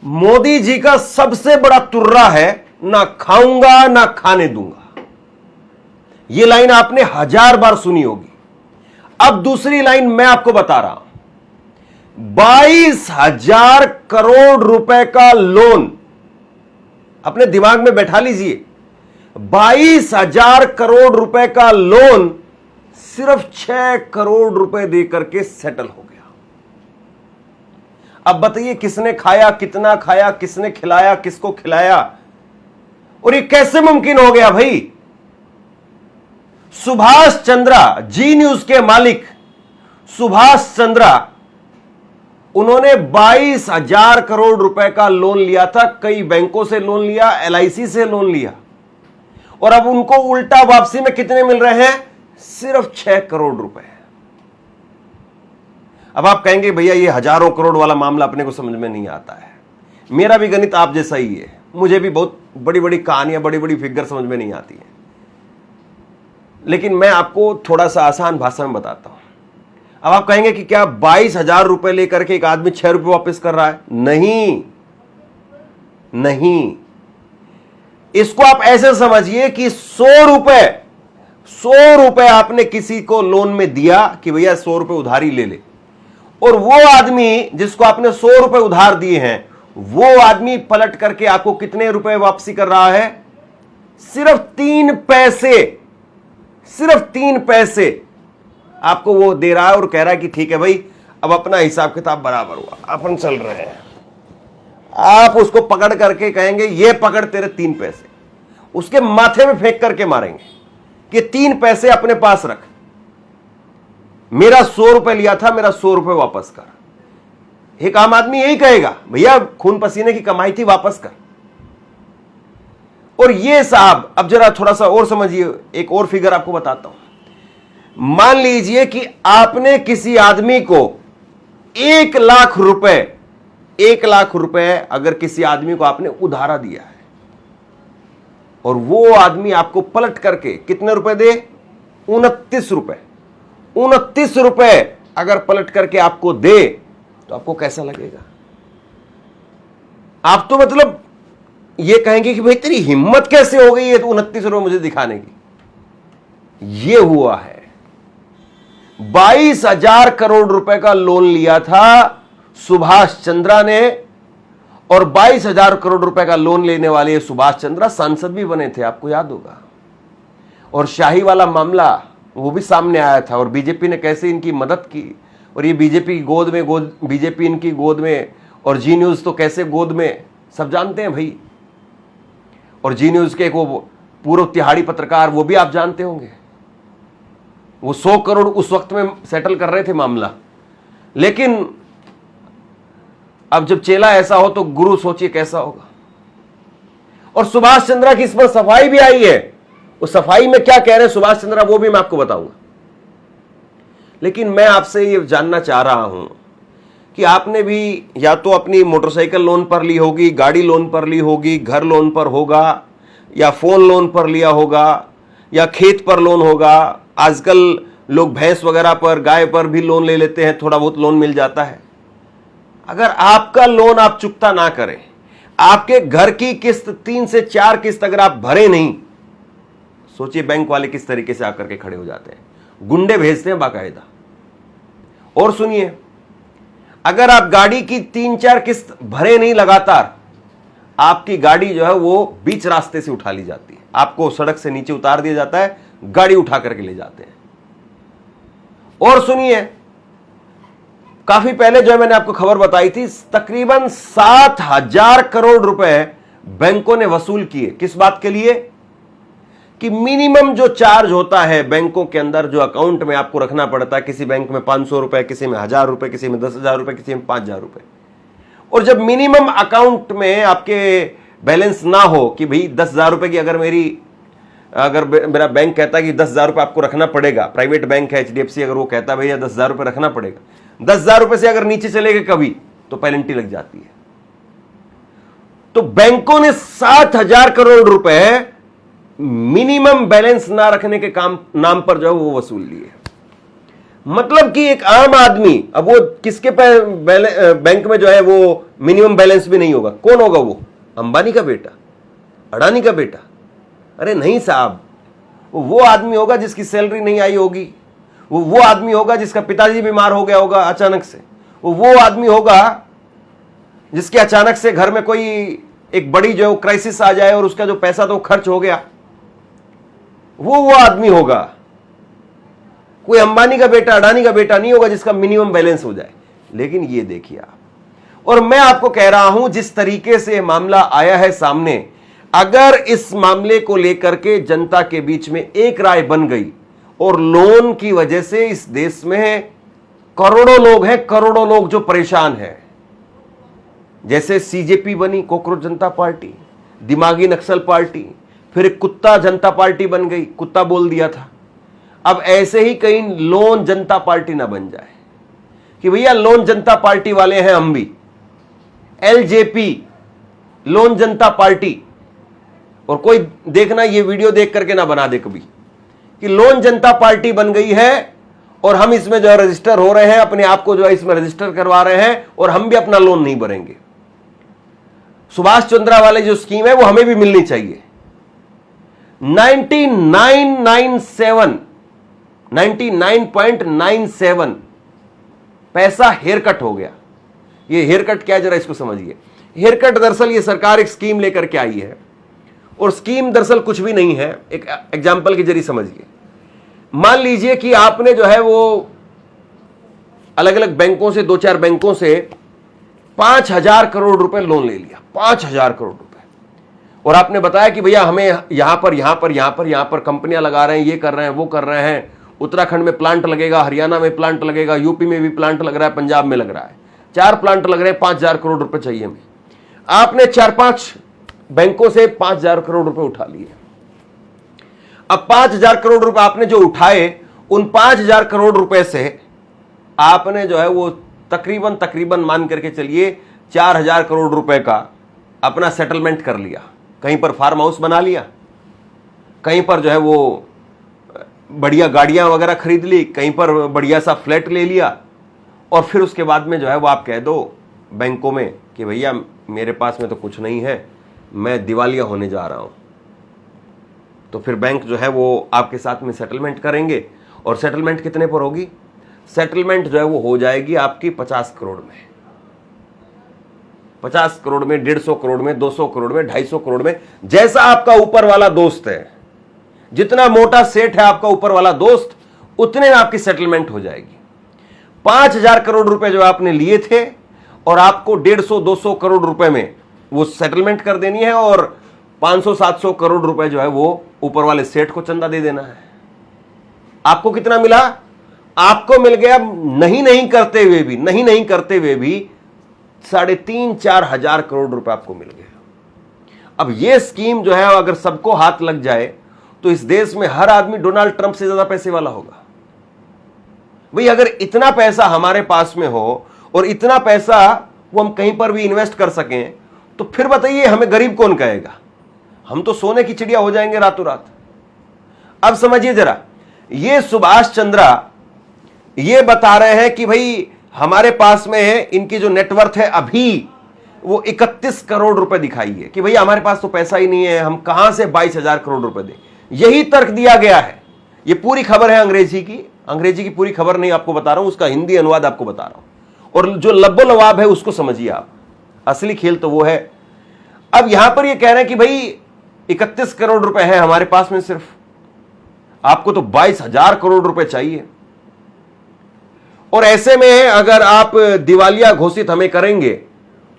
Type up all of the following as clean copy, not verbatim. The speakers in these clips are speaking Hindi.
मोदी जी का सबसे बड़ा तुर्रा है, ना खाऊंगा ना खाने दूंगा। यह लाइन आपने 1000 बार सुनी होगी। अब दूसरी लाइन मैं आपको बता रहा हूं। 22,000 करोड़ रुपए का लोन अपने दिमाग में बैठा लीजिए। 22,000 करोड़ रुपए का लोन सिर्फ 6 करोड़ रुपए देकर के सेटल हो गया। अब बताइए किसने खाया, कितना खाया, किसने खिलाया, किसको खिलाया, और ये कैसे मुमकिन हो गया भाई? सुभाष चंद्रा, जी न्यूज के मालिक सुभाष चंद्रा, उन्होंने 22,000 करोड़ रुपए का लोन लिया था। कई बैंकों से लोन लिया, LIC से लोन लिया, और अब उनको उल्टा वापसी में कितने मिल रहे हैं? सिर्फ 6 करोड़ रुपए। अब आप कहेंगे भैया ये हजारों करोड़ वाला मामला अपने को समझ में नहीं आता है। मेरा भी गणित आप जैसा ही है, मुझे भी बहुत बड़ी बड़ी कहानियां, बड़ी बड़ी फिगर समझ में नहीं आती है, लेकिन मैं आपको थोड़ा सा आसान भाषा में बताता हूं। अब आप कहेंगे कि क्या 22,000 रुपए लेकर के एक आदमी 6 रुपए वापस कर रहा है? नहीं नहीं, इसको आप ऐसे समझिए कि 100 रुपए आपने किसी को लोन में दिया कि भैया 100 रुपए उधारी ले ले, और वो आदमी जिसको आपने 100 रुपए उधार दिए हैं, वो आदमी पलट करके आपको कितने रुपए वापसी कर रहा है? सिर्फ 3 पैसे। सिर्फ 3 पैसे आपको वो दे रहा है और कह रहा है कि ठीक है भाई, अब अपना हिसाब किताब बराबर हुआ, अपन चल रहे हैं। आप उसको पकड़ करके कहेंगे ये पकड़ तेरे 3 पैसे, उसके माथे में फेंक करके मारेंगे कि 3 पैसे अपने पास रख, मेरा 100 रुपए लिया था, मेरा 100 रुपए वापस कर। एक आम आदमी यही कहेगा, भैया खून पसीने की कमाई थी, वापस कर। और ये साहब, अब जरा थोड़ा सा और समझिए, एक और फिगर आपको बताता हूं। मान लीजिए कि आपने किसी आदमी को 1 लाख रुपए, 1 लाख रुपए अगर किसी आदमी को आपने उधारा दिया है, और वो आदमी आपको पलट करके कितने रुपए दे? 29 रुपए। 29 रुपए अगर पलट करके आपको दे तो आपको कैसा लगेगा? आप तो मतलब ये कहेंगे कि भाई तेरी हिम्मत कैसे हो गई है 29 रुपए मुझे दिखाने की। ये हुआ है। 22,000 करोड़ रुपए का लोन लिया था सुभाष चंद्रा ने, और 22,000 करोड़ रुपए का लोन लेने वाले सुभाष चंद्रा सांसद भी बने थे, आपको याद होगा। और शाही वाला मामला वो भी सामने आया था, और बीजेपी ने कैसे इनकी मदद की, और ये बीजेपी की गोद में, बीजेपी इनकी गोद में, और जी न्यूज तो कैसे गोद में, सब जानते हैं भाई। और जी न्यूज के वो पूर्व तिहाड़ी पत्रकार, वो भी आप जानते होंगे, वो 100 करोड़ उस वक्त में सेटल कर रहे थे मामला। लेकिन अब जब चेला ऐसा हो तो गुरु सोचिए कैसा होगा। और सुभाष चंद्रा की इस पर सफाई भी आई है। उस सफाई में क्या कह रहे हैं सुभाष चंद्रा, वो भी मैं आपको बताऊंगा। लेकिन मैं आपसे ये जानना चाह रहा हूं कि आपने भी या तो अपनी मोटरसाइकिल लोन पर ली होगी, गाड़ी लोन पर ली होगी, घर लोन पर होगा, या फोन लोन पर लिया होगा, या खेत पर लोन होगा। आजकल लोग भैंस वगैरह पर, गाय पर भी लोन ले लेते हैं, थोड़ा बहुत लोन मिल जाता है। अगर आपका लोन आप चुकता ना करें, आपके घर की किस्त 3 से 4 किस्त अगर आप भरे नहीं, सोचिए बैंक वाले किस तरीके से आकर के खड़े हो जाते हैं, गुंडे भेजते हैं बाकायदा। और सुनिए, अगर आप गाड़ी की 3-4 किस्त भरे नहीं लगातार, आपकी गाड़ी जो है वो बीच रास्ते से उठा ली जाती है, आपको सड़क से नीचे उतार दिया जाता है, गाड़ी उठा करके ले जाते हैं। और सुनिए, काफी पहले जो है मैंने आपको खबर बताई थी, तकरीबन 7,000 करोड़ रुपए बैंकों ने वसूल किए। किस बात के लिए? कि मिनिमम जो चार्ज होता है बैंकों के अंदर, जो अकाउंट में आपको रखना पड़ता है, किसी बैंक में 500 रुपए, किसी में 1,000 रुपए, किसी में 10,000 रुपए, किसी में 5,000 रुपए। और जब मिनिमम अकाउंट में आपके बैलेंस ना हो कि भाई 10,000 रुपए की अगर मेरा बैंक कहता है कि 10,000 रुपए आपको रखना पड़ेगा, प्राइवेट बैंक है HDFC, अगर वो कहता है भैया 10,000 रुपए रखना पड़ेगा, 10,000 रुपए से अगर नीचे चले गए कभी तो पेनल्टी लग जाती है। तो बैंकों ने 7,000 करोड़ रुपए मिनिमम बैलेंस ना रखने के नाम पर जो है वो वसूल लिए। मतलब कि एक आम आदमी, अब वो किसके बैंक में जो है वो मिनिमम बैलेंस भी नहीं होगा, कौन होगा वो? अंबानी का बेटा, अडानी का बेटा? अरे नहीं साहब, वो आदमी होगा जिसकी सैलरी नहीं आई होगी, वो आदमी होगा जिसका पिताजी बीमार हो गया होगा अचानक से, वो आदमी होगा जिसके अचानक से घर में कोई एक बड़ी जो क्राइसिस आ जाए और उसका जो पैसा तो खर्च हो गया, वो आदमी होगा। कोई अंबानी का बेटा, अडानी का बेटा नहीं होगा जिसका मिनिमम बैलेंस हो जाए। लेकिन ये देखिए आप, और मैं आपको कह रहा हूं जिस तरीके से मामला आया है सामने, अगर इस मामले को लेकर के जनता के बीच में एक राय बन गई और लोन की वजह से इस देश में करोड़ों लोग हैं, करोड़ों लोग जो परेशान हैं, जैसे सीजेपी बनी, कॉकरोच जनता पार्टी, दिमागी नक्सल पार्टी, फिर एक कुत्ता जनता पार्टी बन गई, कुत्ता बोल दिया था। अब ऐसे ही कहीं लोन जनता पार्टी ना बन जाए कि भैया लोन जनता पार्टी वाले हैं हम भी, एलजेपी लोन जनता पार्टी, और कोई देखना ये वीडियो देख करके ना बना दे कभी कि लोन जनता पार्टी बन गई है और हम इसमें जो है रजिस्टर हो रहे हैं, अपने आप को जो है इसमें रजिस्टर करवा रहे हैं और हम भी अपना लोन नहीं भरेंगे। सुभाष चंद्रा वाले जो स्कीम है वो हमें भी मिलनी चाहिए। 99.97 पैसा हेयर कट हो गया। ये हेयर कट क्या है जरा इसको समझिए। हेयर कट दरअसल ये सरकार एक स्कीम लेकर के आई है, और स्कीम दरअसल कुछ भी नहीं है। एक एग्जाम्पल के जरिए समझिए। मान लीजिए कि आपने जो है वो अलग अलग बैंकों से, 2-4 बैंकों से 5,000 करोड़ रुपए लोन ले लिया, 5,000 करोड़ रुपए, और आपने बताया कि भैया हमें यहां पर कंपनियां लगा रहे हैं, ये कर रहे हैं, वो कर रहे हैं, उत्तराखंड में प्लांट लगेगा, हरियाणा में प्लांट लगेगा, यूपी में भी प्लांट लग रहा है, पंजाब में लग रहा है, 4 प्लांट लग रहे हैं, 5,000 करोड़ रुपए चाहिए हमें। आपने 4-5 बैंकों से 5,000 करोड़ रुपए उठा लिए। अब 5,000 करोड़ रुपए आपने जो उठाए, उन 5,000 करोड़ रुपए से आपने जो है वो तकरीबन मान करके चलिए 4,000 करोड़ रुपए का अपना सेटलमेंट कर लिया। कहीं पर फार्म हाउस बना लिया, कहीं पर जो है वो बढ़िया गाड़ियां वगैरह खरीद ली, कहीं पर बढ़िया सा फ्लैट ले लिया, और फिर उसके बाद में जो है वो आप कह दो बैंकों में कि भैया मेरे पास में तो कुछ नहीं है, मैं दिवालिया होने जा रहा हूं। तो फिर बैंक जो है वो आपके साथ में सेटलमेंट करेंगे, और सेटलमेंट कितने पर होगी? सेटलमेंट जो है वो हो जाएगी आपकी 50 करोड़ में, 50 करोड़ में, 150 करोड़ में, 200 करोड़ में, 250 करोड़ में, जैसा आपका ऊपर वाला दोस्त है, जितना मोटा सेठ है आपका ऊपर वाला दोस्त, उतने में आपकी सेटलमेंट हो जाएगी। 5,000 करोड़ रुपए जो आपने लिए थे, और आपको 150-200 करोड़ रुपए में वो सेटलमेंट कर देनी है, और 500-700 करोड़ रुपए जो है वो ऊपर वाले सेठ को चंदा दे देना है। आपको कितना मिला? आपको मिल गया नहीं करते हुए भी 3,500-4 हजार करोड़ रुपए आपको मिल गए। अब ये स्कीम जो है अगर सबको हाथ लग जाए तो इस देश में हर आदमी डोनाल्ड ट्रंप से ज्यादा पैसे वाला होगा। भाई अगर इतना पैसा हमारे पास में हो और इतना पैसा वो हम कहीं पर भी इन्वेस्ट कर सकें, तो फिर बताइए हमें गरीब कौन कहेगा? हम तो सोने की चिड़िया हो जाएंगे रातों रात। अब समझिए जरा, ये सुभाष चंद्रा ये बता रहे हैं कि भाई हमारे पास में है, इनकी जो नेटवर्थ है अभी वो 31 करोड़ रुपए दिखाई है कि भैया हमारे पास तो पैसा ही नहीं है, हम कहां से 22,000 करोड़ रुपए दें। यही तर्क दिया गया है। ये पूरी खबर है अंग्रेजी की पूरी खबर नहीं आपको बता रहा हूं, उसका हिंदी अनुवाद आपको बता रहा हूं, और जो लब्बो लवाब है उसको समझिए आप। असली खेल तो वो है। अब यहां पर ये कह रहे हैं कि भाई 31 करोड़ रुपए है हमारे पास में, सिर्फ आपको तो 22,000 करोड़ रुपए चाहिए, और ऐसे में अगर आप दिवालिया घोषित हमें करेंगे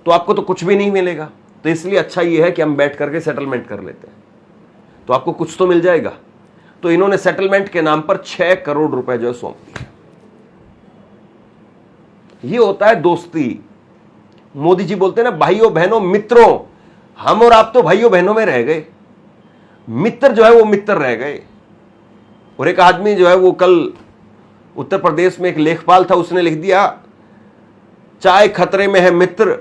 तो आपको तो कुछ भी नहीं मिलेगा। तो इसलिए अच्छा ये है कि हम बैठ करके सेटलमेंट कर लेते हैं, तो आपको कुछ तो मिल जाएगा। तो इन्होंने सेटलमेंट के नाम पर 6 करोड़ रुपए जो है सौंप दिए। ये होता है दोस्ती। मोदी जी बोलते हैं ना, भाइयों बहनों मित्रों, हम और आप तो भाइयों बहनों में रह गए, मित्र जो है वो मित्र रह गए। और एक आदमी जो है वो कल उत्तर प्रदेश में एक लेखपाल था, उसने लिख दिया चाय खतरे में है मित्र,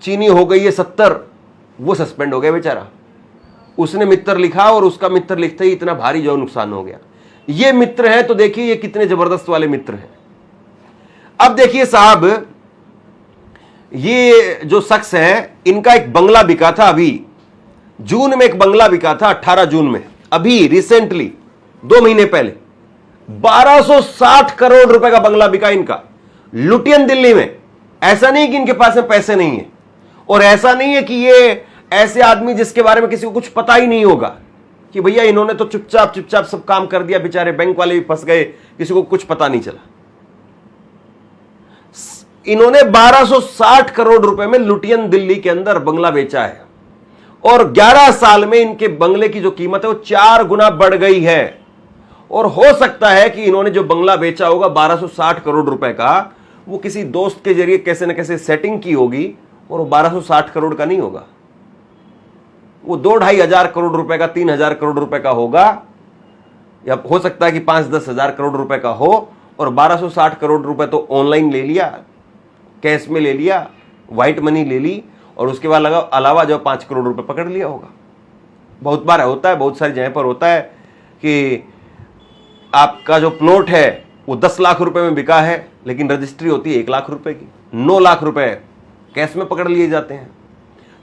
चीनी हो गई है 70। वो सस्पेंड हो गया बेचारा। उसने मित्र लिखा और उसका मित्र लिखते ही इतना भारी जो नुकसान हो गया। ये मित्र हैं तो देखिए ये कितने जबरदस्त वाले मित्र हैं। अब देखिए साहब, ये जो शख्स है इनका एक बंगला बिका था, अभी जून में एक बंगला बिका था, 18 जून में, अभी रिसेंटली 2 महीने पहले 1260 करोड़ रुपए का बंगला बिका इनका, लुटियन दिल्ली में। ऐसा नहीं कि इनके पास में पैसे नहीं है, और ऐसा नहीं है कि ये ऐसे आदमी जिसके बारे में किसी को कुछ पता ही नहीं होगा कि भैया इन्होंने तो चुपचाप सब काम कर दिया, बेचारे बैंक वाले भी फंस गए, किसी को कुछ पता नहीं चला। इन्होंने 1260 करोड़ रुपए में लुटियन दिल्ली के अंदर बंगला बेचा है, और 11 साल में इनके बंगले की जो कीमत है वो 4 गुना बढ़ गई है। और हो सकता है कि इन्होंने जो बंगला बेचा होगा 1260 करोड़ रुपए का, वो किसी दोस्त के जरिए कैसे न कैसे सेटिंग की होगी, और वो 1260 करोड़ का नहीं होगा, वो 2-2.5 हजार करोड़ रुपए का, 3,000 करोड़ रुपए का होगा, या हो सकता है कि 5-10 हजार करोड़ रुपए का हो। और 1260 करोड़ रुपए तो ऑनलाइन ले लिया, कैश में ले लिया, व्हाइट मनी ले ली, और उसके बाद अलावा जो 5 करोड़ रुपए पकड़ लिया होगा। बहुत बार होता है, बहुत सारी जगह पर होता है कि आपका जो प्लॉट है वो 10 लाख रुपए में बिका है, लेकिन रजिस्ट्री होती है 1 लाख रुपए की, 9 लाख रुपए कैश में पकड़ लिए जाते हैं।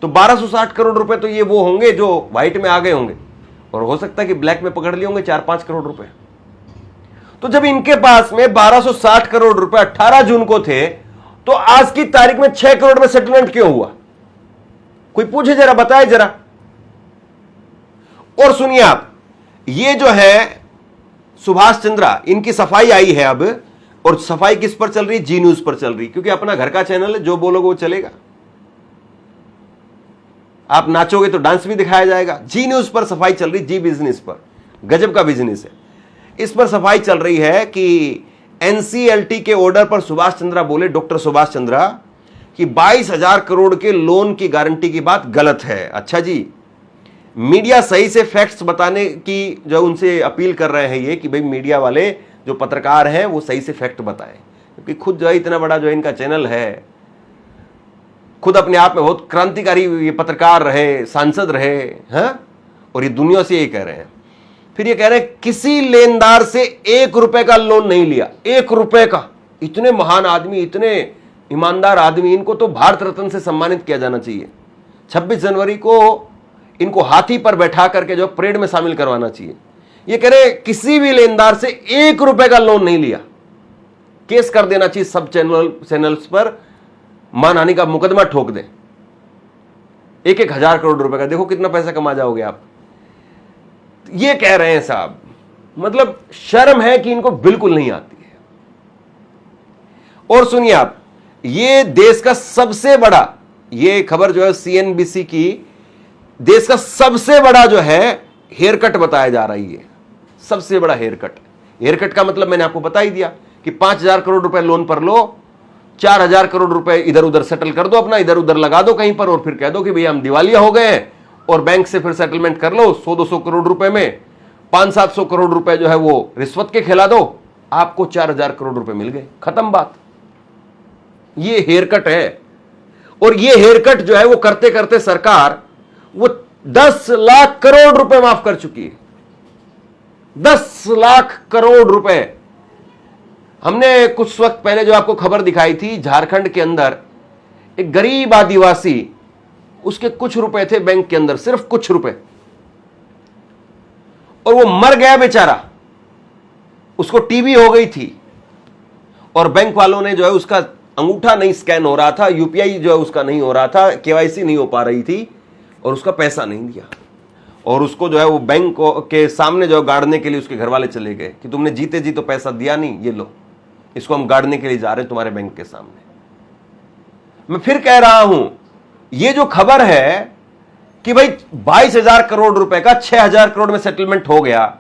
तो 1260 करोड़ रुपए तो ये वो होंगे जो व्हाइट में आ गए होंगे, और हो सकता है कि ब्लैक में पकड़ लिए होंगे 4-5 करोड़ रुपए। तो जब इनके पास में 1260 करोड़ रुपए 18 जून को थे, तो आज की तारीख में 6 करोड़ में सेटलमेंट क्यों हुआ? कोई पूछे जरा, बताए जरा। और सुनिए आप, ये जो है सुभाष चंद्रा, इनकी सफाई आई है अब, और सफाई किस पर चल रही? जी न्यूज पर चल रही, क्योंकि अपना घर का चैनल है, जो बोलोगे वो चलेगा। आप नाचोगे तो डांस भी दिखाया जाएगा। जी न्यूज पर सफाई चल रही, जी बिजनेस पर, गजब का बिजनेस है। इस पर सफाई चल रही है कि एनसीएलटी के ऑर्डर पर सुभाष चंद्रा बोले, डॉक्टर सुभाष चंद्रा, कि 22,000 करोड़ के लोन की गारंटी की बात गलत है। अच्छा जी, मीडिया सही से फैक्ट्स बताने की जो उनसे अपील कर रहे हैं ये, कि भाई मीडिया वाले जो पत्रकार हैं वो सही से फैक्ट बताएं, क्योंकि खुद जो है इतना बड़ा जो इनका चैनल है, खुद अपने आप में बहुत क्रांतिकारी ये पत्रकार रहे, सांसद रहे हैं, और ये दुनिया से ये कह रहे हैं। फिर ये कह रहे हैं किसी लेनदार से 1 रुपए का लोन नहीं लिया, 1 रुपए का। इतने महान आदमी, इतने ईमानदार आदमी, इनको तो भारत रत्न से सम्मानित किया जाना चाहिए। 26 जनवरी को इनको हाथी पर बैठा करके जो परेड में शामिल करवाना चाहिए। ये कह रहे किसी भी लेनदार से 1 रुपए का लोन नहीं लिया, केस कर देना चाहिए, सब चैनल्स पर मानहानि का मुकदमा ठोक दे, 1-1 हजार करोड़ रुपए का। देखो कितना पैसा कमा जाओगे आप। ये कह रहे हैं साहब, मतलब शर्म है कि इनको बिल्कुल नहीं आती है। और सुनिए आप, ये देश का सबसे बड़ा, ये खबर जो है सीएनबीसी की, देश का सबसे बड़ा जो है हेयर कट बताया जा रही है, सबसे बड़ा हेयर कट। हेयर कट का मतलब मैंने आपको बता ही दिया कि 5,000 करोड़ रुपए लोन पर लो, 4,000 करोड़ रुपए इधर उधर सेटल कर दो, अपना इधर उधर लगा दो कहीं पर, और फिर कह दो कि भैया हम दिवालिया हो गए हैं, और बैंक से फिर सेटलमेंट कर लो 100-200 करोड़ रुपए में, 500-700 करोड़ रुपए जो है वो रिश्वत के खिला दो, आपको 4,000 करोड़ रुपए मिल गए, खत्म बात। ये हेयर कट है। और ये हेयर कट जो है वो करते करते सरकार वो 10 लाख करोड़ रुपए माफ कर चुकी है। 10 लाख करोड़ रुपए। हमने कुछ वक्त पहले जो आपको खबर दिखाई थी, झारखंड के अंदर एक गरीब आदिवासी, उसके कुछ रुपए थे बैंक के अंदर, सिर्फ कुछ रुपए, और वो मर गया बेचारा, उसको टीबी हो गई थी, और बैंक वालों ने जो है उसका अंगूठा नहीं स्कैन हो रहा था, यूपीआई जो है उसका नहीं हो रहा था, केवाईसी नहीं हो पा रही थी, और उसका पैसा नहीं दिया, और उसको जो है वो बैंक के सामने जो है गाड़ने के लिए उसके घर वाले चले गए कि तुमने जीते जी तो पैसा दिया नहीं, ये लो, इसको हम गाड़ने के लिए जा रहे हैं तुम्हारे बैंक के सामने। मैं फिर कह रहा हूं, ये जो खबर है कि भाई 22,000 करोड़ रुपए का 6,000 करोड़ में सेटलमेंट हो गया,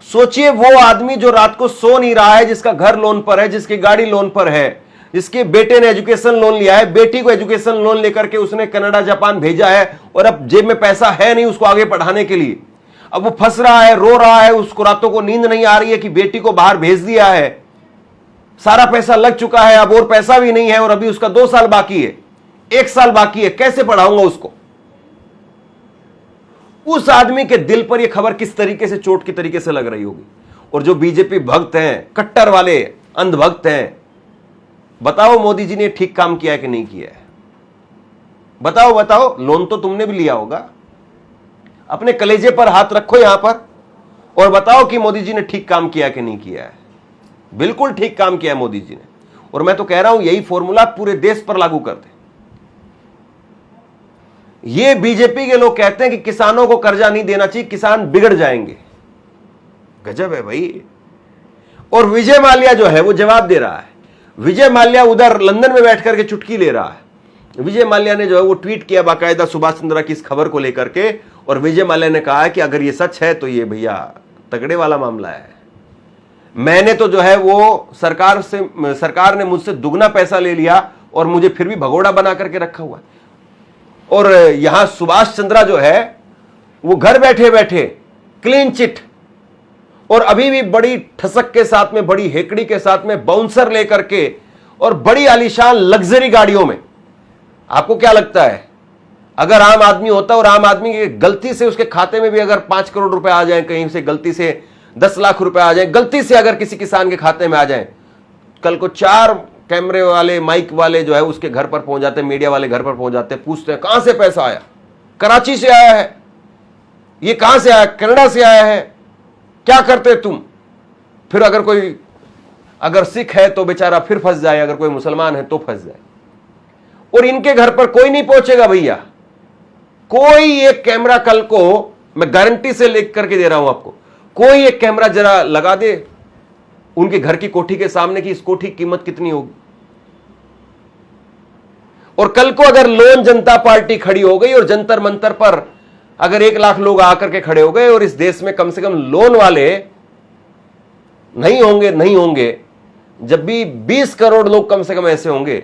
सोचिए वो आदमी जो रात को सो नहीं रहा है, जिसका घर लोन पर है, जिसकी गाड़ी लोन पर है, जिसके बेटे ने एजुकेशन लोन लिया है, बेटी को एजुकेशन लोन लेकर के उसने कनाडा जापान भेजा है, और अब जेब में पैसा है नहीं उसको आगे पढ़ाने के लिए, अब वो फंस रहा है, रो रहा है, उसको रातों को नींद नहीं आ रही है कि बेटी को बाहर भेज दिया है, सारा पैसा लग चुका है, अब और पैसा भी नहीं है, और अभी उसका 2 साल बाकी है, 1 साल बाकी है, कैसे पढ़ाऊंगा उसको। उस आदमी के दिल पर यह खबर किस तरीके से चोट की तरीके से लग रही होगी। और जो बीजेपी भक्त हैं, कट्टर वाले अंधभक्त हैं, बताओ मोदी जी ने ठीक काम किया है कि नहीं किया है? बताओ बताओ। लोन तो तुमने भी लिया होगा। अपने कलेजे पर हाथ रखो यहां पर और बताओ कि मोदी जी ने ठीक काम किया कि नहीं किया है। बिल्कुल ठीक काम किया है मोदी जी ने। और मैं तो कह रहा हूं यही फॉर्मूला पूरे देश पर लागू कर दे। ये बीजेपी के लोग कहते हैं कि किसानों को कर्जा नहीं देना चाहिए, किसान बिगड़ जाएंगे। गजब है भाई। और विजय माल्या जो है वो जवाब दे रहा है। विजय माल्या उधर लंदन में बैठ करके चुटकी ले रहा है। विजय माल्या ने जो है वो ट्वीट किया बाकायदा सुभाष चंद्रा की इस खबर को लेकर के, और विजय माल्या ने कहा कि अगर ये सच है तो ये भैया तगड़े वाला मामला है। मैंने तो जो है वो सरकार ने मुझसे दुगना पैसा ले लिया और मुझे फिर भी भगोड़ा बना करके रखा हुआ। और यहां सुभाष चंद्रा जो है वो घर बैठे बैठे क्लीन चिट, और अभी भी बड़ी ठसक के साथ में, बड़ी हेकड़ी के साथ में, बाउंसर लेकर के और बड़ी आलीशान लग्जरी गाड़ियों में। आपको क्या लगता है अगर आम आदमी होता और आम आदमी की गलती से उसके खाते में भी अगर 5 करोड़ रुपए आ जाए, कहीं से गलती से 10 लाख रुपए आ जाए, गलती से अगर किसी किसान के खाते में आ जाए, कल को 4 कैमरे वाले, माइक वाले जो है उसके घर पर पहुंच जाते हैं, मीडिया वाले घर पर पहुंच जाते हैं, पूछते हैं कहां से पैसा आया? कराची से आया है, ये कहां से आया? कनाडा से आया है, क्या करते तुम? फिर अगर सिख है तो बेचारा फिर फंस जाए, अगर कोई मुसलमान है तो फंस जाए। और इनके घर पर कोई नहीं पहुंचेगा भैया। कोई एक कैमरा, कल को मैं गारंटी से लिख करके दे रहा हूं आपको, कोई एक कैमरा जरा लगा दे उनके घर की कोठी के सामने की इस कोठी की कीमत कितनी होगी। और कल को अगर लोन जनता पार्टी खड़ी हो गई और जंतर मंतर पर अगर 1 लाख लोग आकर के खड़े हो गए और इस देश में कम से कम लोन वाले नहीं होंगे, जब भी 20 करोड़ लोग कम से कम ऐसे होंगे,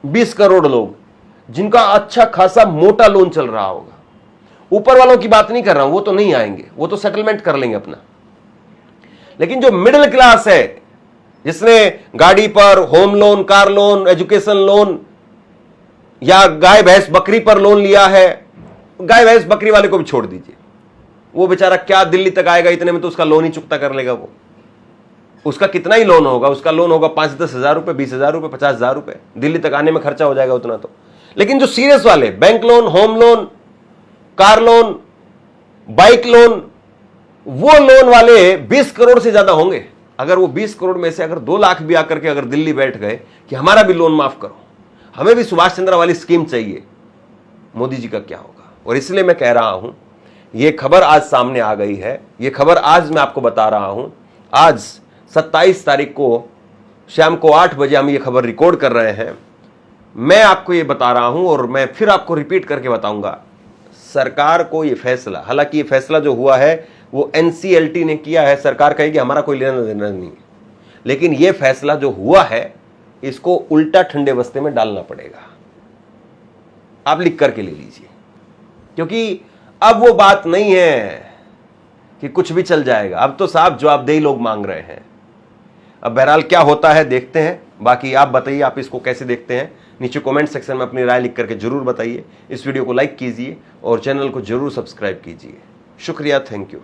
20 करोड़ लोग जिनका अच्छा खासा मोटा लोन चल रहा होगा। ऊपर वालों की बात नहीं कर रहा हूं, वो तो नहीं आएंगे, वो तो सेटलमेंट कर लेंगे अपना। लेकिन जो मिडिल क्लास है, जिसने गाड़ी पर home loan, car loan, education loan या गाय भैंस बकरी पर लोन लिया है, गाय भैंस बकरी वाले को भी छोड़ दीजिए, वो बेचारा क्या दिल्ली तक आएगा? इतने में तो उसका लोन ही चुकता कर लेगा। वो उसका कितना ही लोन होगा? उसका लोन होगा 5-10 हजार रुपए, 20 हजार रुपए, 50 हजार रुपए, दिल्ली तक आने में खर्चा हो जाएगा उतना तो। लेकिन जो सीरियस वाले, bank loan, home loan, car loan, bike loan, वो लोन वाले 20 करोड़ से ज्यादा होंगे। अगर वो 20 करोड़ में से अगर 2 लाख भी आकर के अगर दिल्ली बैठ गए कि हमारा भी लोन माफ करो, हमें भी सुभाष चंद्रा वाली स्कीम चाहिए, मोदी जी का क्या होगा? और इसलिए मैं कह रहा हूं, यह खबर आज सामने आ गई है, यह खबर आज मैं आपको बता रहा हूं। आज 27 तारीख को शाम को 8 बजे हम ये खबर रिकॉर्ड कर रहे हैं। मैं आपको ये बता रहा हूं और मैं फिर आपको रिपीट करके बताऊंगा, सरकार को ये फैसला, हालांकि ये फैसला जो हुआ है वो NCLT ने किया है, सरकार कहेगी हमारा कोई लेना देना नहीं है, लेकिन ये फैसला जो हुआ है इसको उल्टा ठंडे बस्ते में डालना पड़ेगा। आप लिख करके ले लीजिए, क्योंकि अब वो बात नहीं है कि कुछ भी चल जाएगा। अब तो साफ जवाबदेही लोग मांग रहे हैं। अब बहरहाल क्या होता है देखते हैं। बाकी आप बताइए, आप इसको कैसे देखते हैं? नीचे कमेंट सेक्शन में अपनी राय लिख करके जरूर बताइए। इस वीडियो को लाइक कीजिए और चैनल को जरूर सब्सक्राइब कीजिए। शुक्रिया, थैंक यू।